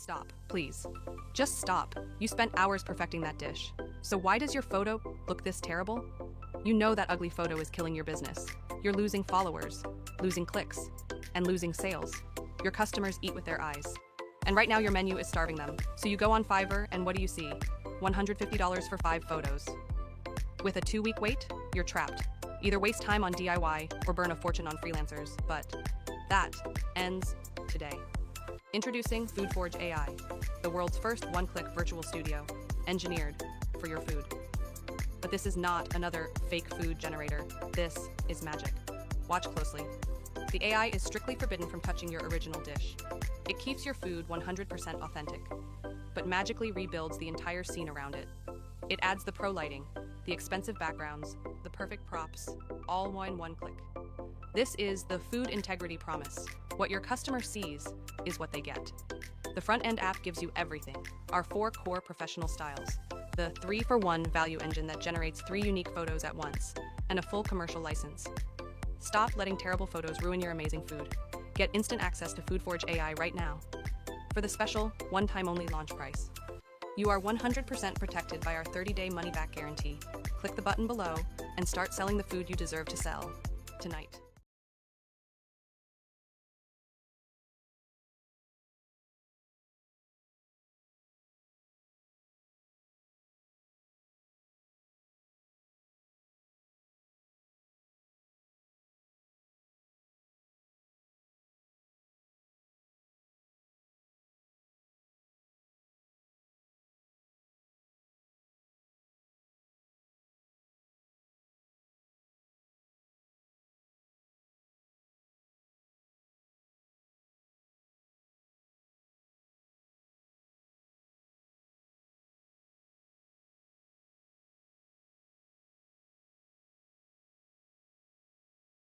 Stop, please. Just stop. You spent hours perfecting that dish. So why does your photo look this terrible? You know that ugly photo is killing your business. You're losing followers, losing clicks, and losing sales. Your customers eat with their eyes. And right now your menu is starving them. So you go on Fiverr and what do you see? $150 for 5 photos. With a 2-week wait, you're trapped. Either waste time on DIY or burn a fortune on freelancers, but that ends today. Introducing FoodForge AI, the world's first one-click virtual studio, engineered for your food. But this is not another fake food generator. This is magic. Watch closely. The AI is strictly forbidden from touching your original dish. It keeps your food 100% authentic, but magically rebuilds the entire scene around it. It adds the pro lighting, the expensive backgrounds, the perfect props, all in one click. This is the food integrity promise. What your customer sees is what they get. The front-end app gives you everything. Our 4 core professional styles, the 3-for-1 value engine that generates 3 unique photos at once, and a full commercial license. Stop letting terrible photos ruin your amazing food. Get instant access to FoodForge AI right now for the special one-time only launch price. You are 100% protected by our 30-day money-back guarantee. Click the button below and start selling the food you deserve to sell tonight.